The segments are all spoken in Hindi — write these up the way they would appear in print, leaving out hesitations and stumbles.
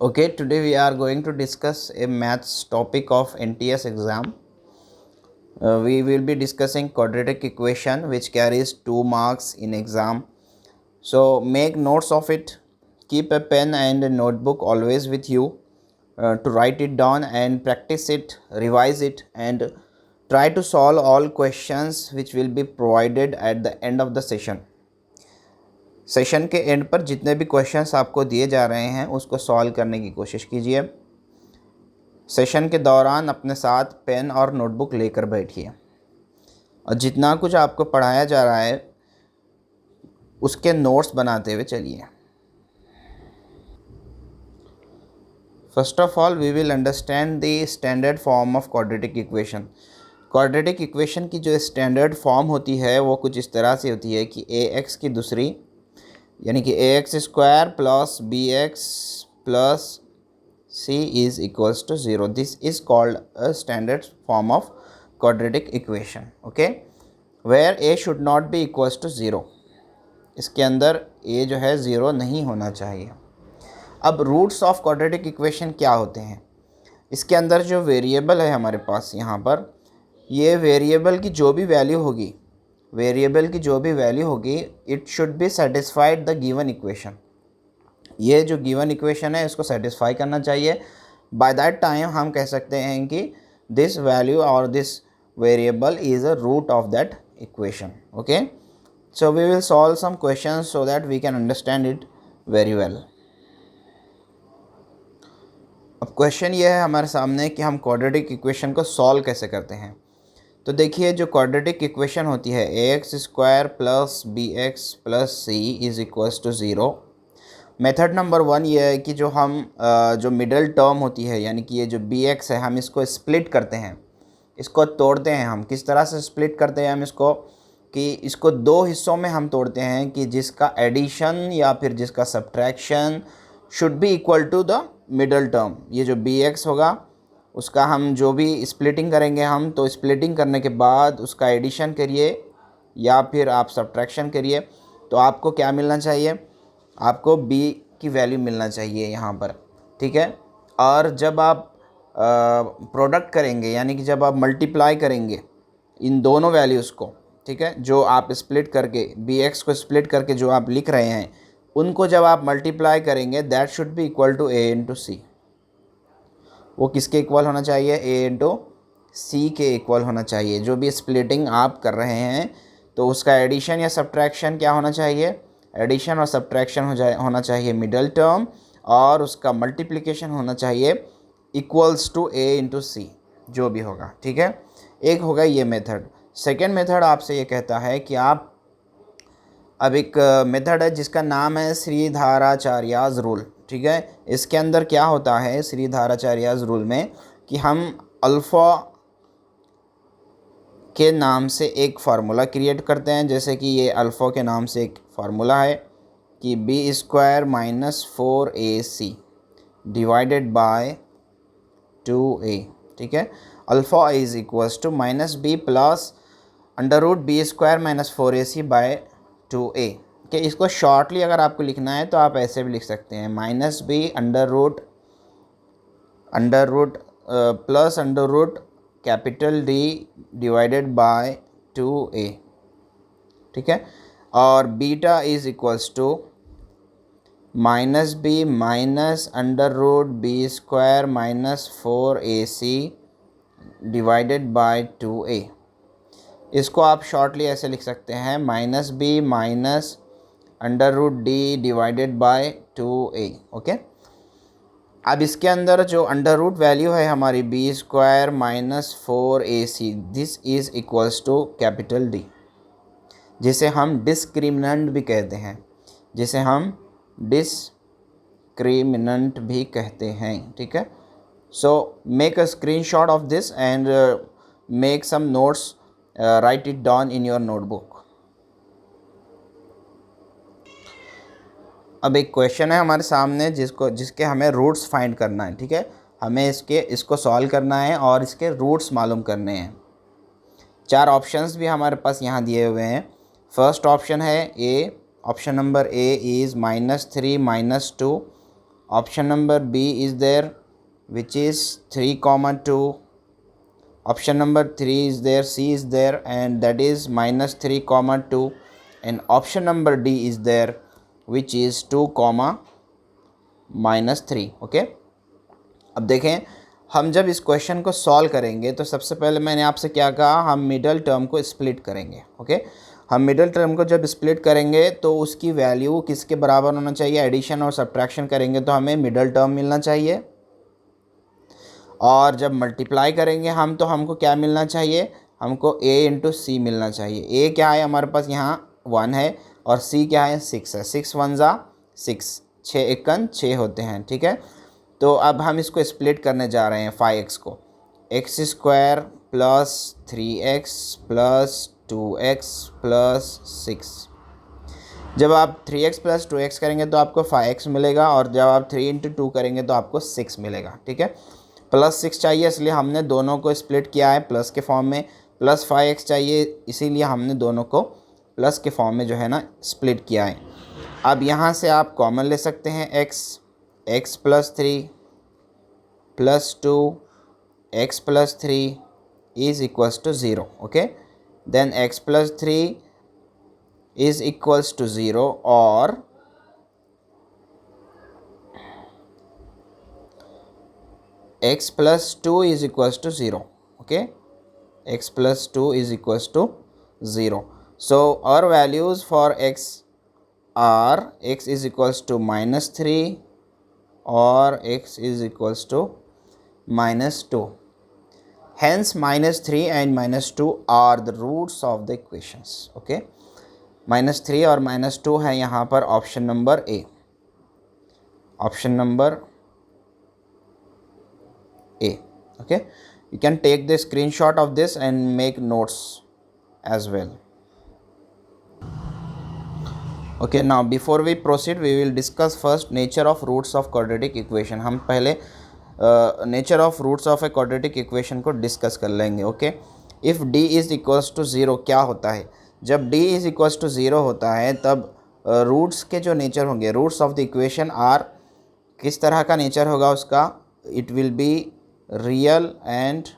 Okay, today we are going to discuss a maths topic of NTS exam. We will be discussing quadratic equation which carries 2 marks in exam. So make notes of it. Keep a pen and a notebook always with you to write it down and practice it, revise it, and try to solve all questions which will be provided at the end of the session. Session के एंड पर जितने भी क्वेश्चंस आपको दिए जा रहे हैं उसको सॉल्व करने की कोशिश कीजिए। सेशन के दौरान अपने साथ पेन और नोटबुक लेकर बैठिए और जितना कुछ आपको पढ़ाया जा रहा है उसके नोट्स बनाते हुए चलिए। First of all we will understand the standard form of quadratic equation. Quadratic equation की जो स्टैंडर्ड फॉर्म होती है वो कुछ इस तरह से होती है कि ए एक्स की दूसरी यानी कि a x square plus b x plus c is equals to 0. This is called a standard form of quadratic equation, okay, where a should not be equals to 0. इसके अंदर a जो है 0 नहीं होना चाहिए। अब रूट्स ऑफ क्वाड्रेटिक इक्वेशन क्या होते हैं? इसके अंदर जो वेरिएबल है हमारे पास यहाँ पर, ये वेरिएबल की जो भी वैल्यू होगी it should be satisfied the given equation. ये जो गिवन इक्वेशन है इसको सेटिस्फाई करना चाहिए। बाय दैट टाइम हम कह सकते हैं कि दिस वैल्यू और this variable is a root of that equation. Okay, so we will solve some questions so that we can understand it very well. अब क्वेश्चन ये है हमारे सामने कि हम क्वाड्रेटिक इक्वेशन को सॉल्व कैसे करते हैं। तो देखिए, जो क्वाड्रेटिक इक्वेशन होती है a x square plus b x plus c is equals to 0। Method number 1 ये है कि जो हम जो मिडल टर्म होती है यानी कि ये जो बी एक्स है हम इसको स्प्लिट करते हैं, इसको तोड़ते हैं। हम किस तरह से स्प्लिट करते हैं? हम इसको दो हिस्सों में हम तोड़ते हैं कि जिसका एडिशन या फिर जिसका subtraction should be equal to the middle term. ये जो बी एक्स होगा उसका हम जो भी स्प्लिटिंग करेंगे हम, तो स्प्लिटिंग करने के बाद उसका एडिशन करिए या फिर आप सब्ट्रैक्शन करिए, तो आपको क्या मिलना चाहिए? आपको b की वैल्यू मिलना चाहिए यहाँ पर, ठीक है। और जब आप प्रोडक्ट करेंगे यानी कि जब आप मल्टीप्लाई करेंगे इन दोनों वैल्यूज़ को, ठीक है, जो आप स्प्लिट करके bx को स्प्लिट करके जो आप लिख रहे हैं उनको जब आप मल्टीप्लाई करेंगे that should be equal to a into C. वो किसके इक्वल होना चाहिए? a इंटू सी के इक्वल होना चाहिए। जो भी स्प्लिटिंग आप कर रहे हैं तो उसका एडिशन या सब्ट्रैक्शन क्या होना चाहिए? एडिशन और सब्ट्रैक्शन होना चाहिए मिडल टर्म, और उसका मल्टीप्लिकेशन होना चाहिए इक्वल्स टू a इंटू सी, जो भी होगा, ठीक है। एक होगा ये मेथड। सेकेंड मेथड आपसे ये कहता है कि आप, अब एक मेथड है जिसका नाम है श्रीधाराचार्याज रूल, ठीक है। इसके अंदर क्या होता है श्रीधाराचार्याज रूल में कि हम अल्फ़ा के नाम से एक फार्मूला क्रिएट करते हैं। जैसे कि ये अल्फ़ा के नाम से एक फार्मूला है कि b square minus 4ac divided by 2a, ठीक है। Alpha is equals to minus b plus under root b square minus 4ac by 2a। कि इसको शॉर्टली अगर आपको लिखना है तो आप ऐसे भी लिख सकते हैं, minus b under root plus under root capital D divided by 2a, ठीक है। और beta is equals to minus b minus under root b square minus 4ac divided by 2a। इसको आप शॉर्टली ऐसे लिख सकते हैं, minus b minus under root D divided by 2a, okay. अब इसके अंदर जो अंडर रूट वैल्यू है हमारी b square minus 4ac, this is equals to capital D, जिसे हम डिस्क्रिमिनेंट भी कहते हैं, ठीक है। So make a screenshot of this and make some notes, write it down in your notebook. अब एक क्वेश्चन है हमारे सामने जिसके हमें रूट्स फाइंड करना है, ठीक है। हमें इसको सॉल्व करना है और इसके रूट्स मालूम करने हैं। 4 ऑप्शंस भी हमारे पास यहाँ दिए हुए हैं। फर्स्ट ऑप्शन है A, option number A is -3 -2 Option number B is there, which is 3 comma 2. Option number 3 is there, C is there, and that is minus 3 comma 2. And option number D is there, which is 2 comma minus 3. Okay, अब देखें हम जब इस क्वेश्चन को सॉल्व करेंगे तो सबसे पहले मैंने आपसे क्या कहा, हम मिडल टर्म को स्प्लिट करेंगे. ओके, हम मिडल टर्म को जब स्प्लिट करेंगे तो उसकी वैल्यू किसके बराबर होना चाहिए, एडिशन और सब्ट्रैक्शन करेंगे तो हमें मिडल टर्म मिलना चाहिए. और जब मल्टीप्लाई करेंगे हम तो हमको क्या मिलना चाहिए, हमको a इंटू सी मिलना चाहिए. a क्या है हमारे पास यहाँ 1 है और c क्या है 6 है. 6 1 जा 6, 6 एकन 6 होते हैं. ठीक है, तो अब हम इसको स्प्लिट करने जा रहे हैं 5x को. X square plus 3x plus 2x plus 6. जब आप 3x प्लस 2x करेंगे तो आपको 5x मिलेगा और जब आप 3 इंटू 2 करेंगे तो आपको 6 मिलेगा. ठीक है, प्लस 6 चाहिए इसलिए हमने दोनों को स्प्लिट किया है प्लस के फॉर्म में. प्लस 5x चाहिए इसीलिए हमने दोनों को प्लस के फॉर्म में जो है ना स्प्लिट किया है. अब यहाँ से आप कॉमन ले सकते हैं x plus 3 plus 2 x plus 3 is equals to 0. Okay, then x plus 3 is equals to 0 और x plus 2 is equals to 0. Okay, x plus 2 is equals to 0. So our values for x are x is equals to minus 3 or x is equals to minus 2. Hence minus 3 and minus 2 are the roots of the equations. Okay, minus 3 और minus 2 है यहाँ पर option number A. Option number A. Okay, you can take the screenshot of this and make notes as well. Okay, now before we proceed we will discuss first nature of roots of quadratic equation. हम पहले nature of roots of a quadratic equation को discuss कर लेंगे. Okay, if d is equals to 0 क्या होता है, जब d is equals to 0 होता है तब रूट्स के जो नेचर होंगे, roots of the equation are, किस तरह का नेचर होगा उसका, it will be real and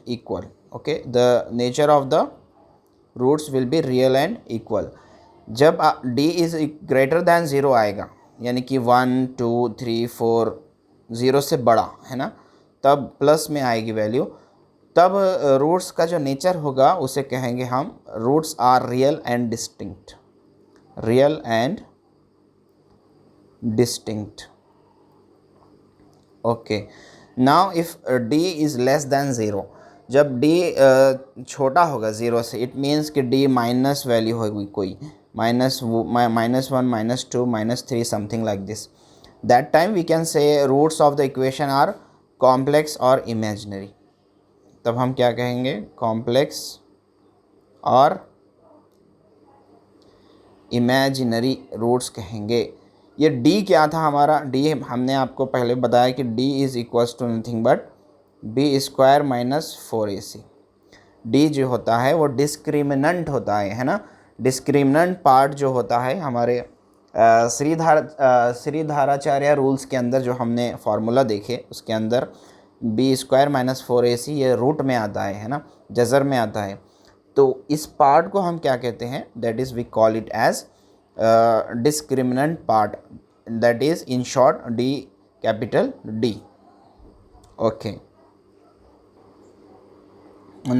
equal. Okay, the nature of the roots will be real and equal. जब d is greater than 0 आएगा यानी कि 1 2 3 4 0 से बड़ा है ना, तब प्लस में आएगी वैल्यू, तब रूट्स का जो नेचर होगा उसे कहेंगे हम roots are real and distinct. Real and distinct. Okay, now if d is less than 0, जब d छोटा होगा 0 से, इट मीन्स कि d माइनस वैल्यू होगी कोई, -1 -2 -3 something like this, that time we can say roots of the equation are complex और इमेजिनरी. तब हम क्या कहेंगे, कॉम्प्लेक्स और इमेजिनरी रूट्स कहेंगे. ये d क्या था हमारा, d हमने आपको पहले बताया कि d is equals to nothing but b square minus 4ac. d जो होता है वो डिस्क्रिमिनेंट होता है ना. डिस्क्रिमिनेंट पार्ट जो होता है हमारे श्रीधाराचार्य रूल्स के अंदर जो हमने फार्मूला देखे उसके अंदर b स्क्वायर माइनस 4ac ये रूट में आता है ना, जज़र में आता है. तो इस पार्ट को हम क्या कहते हैं, that is we call it as discriminant part, that is in short d, capital D. Okay,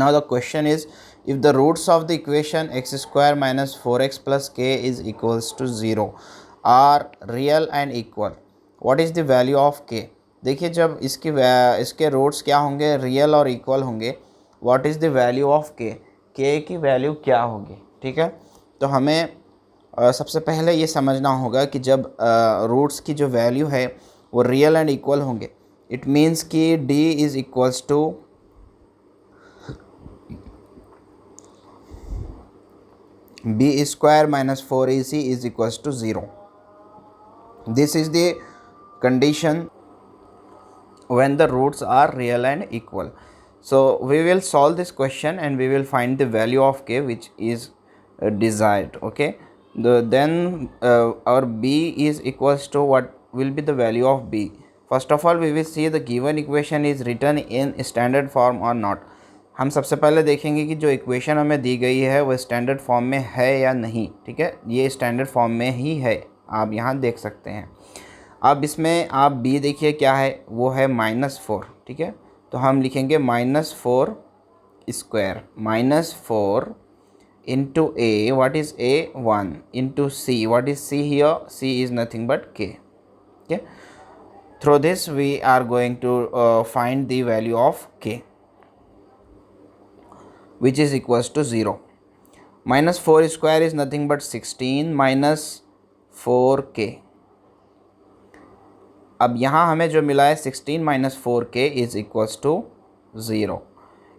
now the question is, if the roots of the equation x square minus 4x plus k is equals to 0 are real and equal, what is the value of k. देखिए जब इसके रूट्स क्या होंगे, रियल और इक्वल होंगे, what is the value of k, k की वैल्यू क्या होगी. ठीक है, तो हमें सबसे पहले ये समझना होगा कि जब रूट्स की जो वैल्यू है वो रियल एंड इक्वल होंगे, इट मीन्स कि d is equals to b square minus 4ac is equals to 0. This is the condition when the roots are real and equal. So we will solve this question and we will find the value of k which is desired. Okay, then our b is equals to what will be the value of b. First of all we will see the given equation is written in standard form or not. हम सबसे पहले देखेंगे कि जो इक्वेशन हमें दी गई है वो स्टैंडर्ड फॉर्म में है या नहीं. ठीक है, ये स्टैंडर्ड फॉर्म में ही है, आप यहाँ देख सकते हैं. अब इसमें आप b देखिए क्या है, वो है -4. ठीक है, तो हम लिखेंगे -4 square -4 into a, what is a? 1 into c, what is c here? c is nothing but k. Okay, through this we are going to find the value of k, which is equals to 0. -4 square is nothing but 16 minus 4k. अब यहाँ हमें जो मिला है 16 minus 4k is equals to 0.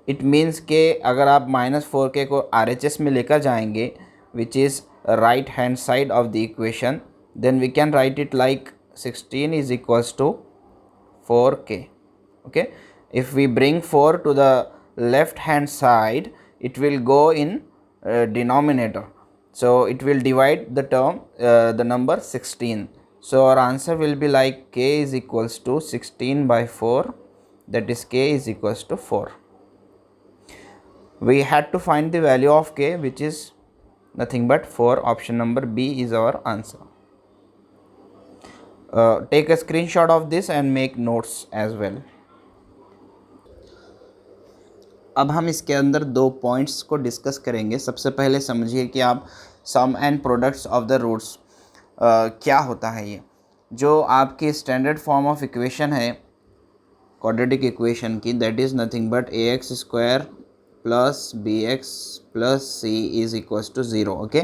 It means के अगर आप -4k को RHS में लेकर जाएंगे, which is right hand side of the equation, then we can write it like 16 is equals to 4k. Okay, if we bring 4 to the left hand side, it will go in denominator, so it will divide the term the number 16. So our answer will be like k is equals to 16 by 4, that is k is equals to 4. We had to find the value of k, which is nothing but 4. Option number B is our answer. Take a screenshot of this and make notes as well. अब हम इसके अंदर दो पॉइंट्स को डिस्कस करेंगे. सबसे पहले समझिए कि आप sum and products of the roots क्या होता है. ये जो आपकी स्टैंडर्ड फॉर्म ऑफ इक्वेशन है क्वाड्रेटिक इक्वेशन की, that is nothing but ax square plus bx plus c is equals to 0. Okay,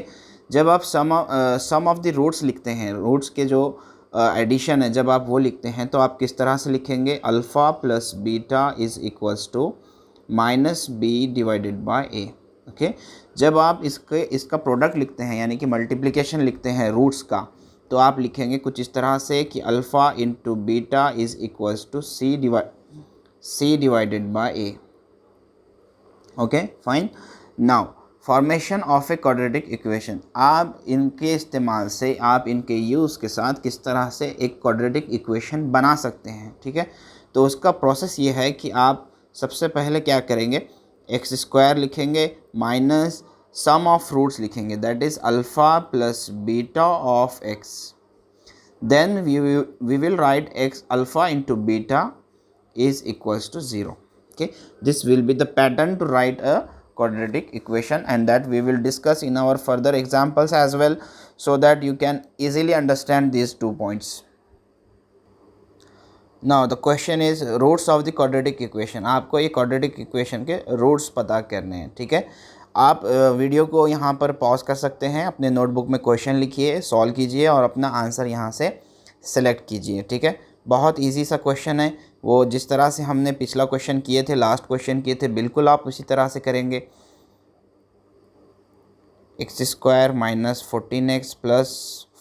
जब आप सम ऑफ द रूट्स लिखते हैं, रूट्स के जो एडिशन है, जब आप वो लिखते हैं तो आप किस तरह से लिखेंगे? Alpha plus beta is equals to -b divided by a. Okay, जब आप इसका प्रोडक्ट लिखते हैं, यानी कि मल्टीप्लिकेशन लिखते हैं रूट्स का, तो आप लिखेंगे कुछ इस तरह से कि alpha into beta is equals to c divided by a. Okay fine. Now formation of a quadratic equation, आप इनके इस्तेमाल से, आप इनके यूज़ के साथ किस तरह से एक क्वाड्रेटिक इक्वेशन बना सकते हैं. ठीक है, तो उसका प्रोसेस ये है कि आप सबसे पहले क्या करेंगे, एक्स स्क्वायर लिखेंगे माइनस सम ऑफ रूट्स लिखेंगे, that is alpha plus beta of x. Then we will write x alpha into beta is equals to 0. Okay, this will be the pattern to write a quadratic equation, and that we will discuss in our further examples as well, so that you can easily understand these 2 points. Now the question is roots of the quadratic equation. आपको ये quadratic equation के roots पता करने हैं. ठीक है, आप वीडियो को यहाँ पर पॉज कर सकते हैं, अपने नोटबुक में क्वेश्चन लिखिए, सॉल्व कीजिए और अपना आंसर यहाँ से सेलेक्ट कीजिए. ठीक है, बहुत इजी सा क्वेश्चन है. वो जिस तरह से हमने पिछला क्वेश्चन किए थे, लास्ट क्वेश्चन किए थे, बिल्कुल आप उसी तरह से करेंगे. X square minus 14x plus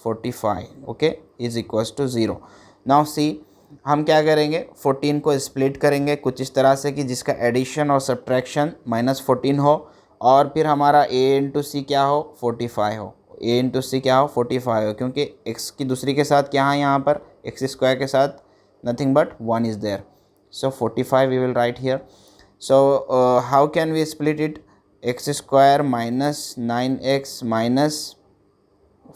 45 okay is equals to 0. Now see, हम क्या करेंगे, 14 को स्प्लिट करेंगे कुछ इस तरह से कि जिसका एडिशन और सब्ट्रैक्शन -14 हो, और फिर हमारा a इंटू सी क्या हो, 45 हो. a इंटू सी क्या हो, 45 हो, क्योंकि x की दूसरी के साथ क्या है, यहाँ पर एक्स स्क्वायर के साथ nothing but 1 is there. So 45 we will write here. So how can we split it? X square minus 9x minus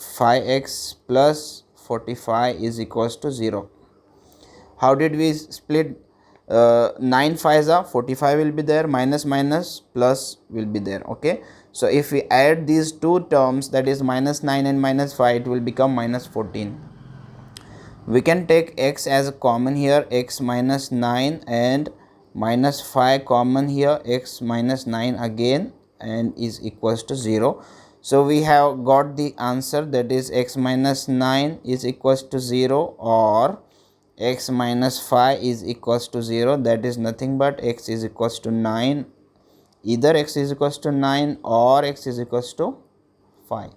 5x plus 45 is equals to 0. How did we split? 9 5s are 45 will be there, minus minus plus will be there. Okay, so if we add these two terms, that is -9 and -5, it will become -14. We can take x as a common here, x minus 9, and -5 common here, x minus 9 again, and is equals to 0. So we have got the answer, that is x minus 9 is equals to 0, or x minus 5 is equals to 0, that is nothing but x is equals to 9. Either x is equals to 9 or x is equals to 5.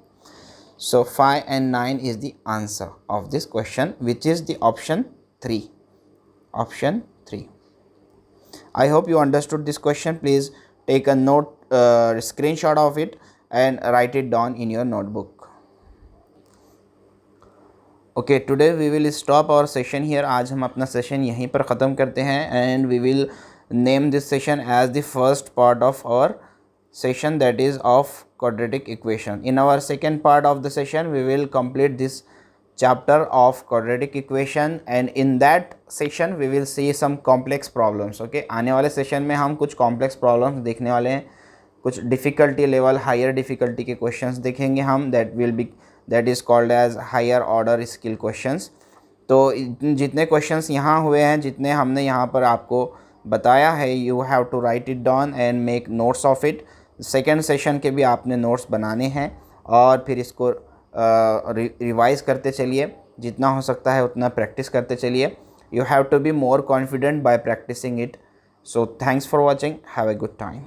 So 5 and 9 is the answer of this question, which is the option 3. Option 3. I hope you understood this question. Please take a note, screenshot of it and write it down in your notebook. Okay, today we will stop our session here. आज हम अपना सेशन यहीं पर ख़त्म करते हैं and we will name this session as the first part of our session, that is of quadratic equation. In our second part of the session we will complete this chapter of quadratic equation and in that session we will see some complex problems. Okay, आने वाले सेशन में हम कुछ complex problems देखने वाले हैं, कुछ difficulty level higher difficulty के questions देखेंगे हम, that is called as higher order skill questions. तो जितने questions यहाँ हुए हैं, जितने हमने यहाँ पर आपको बताया है, you have to write it down and make notes of it. Second session के भी आपने नोट्स बनाने हैं और फिर इसको रिवाइज़ करते चलिए, जितना हो सकता है उतना प्रैक्टिस करते चलिए. You have to be more confident by practising it. So thanks for watching. Have a good time.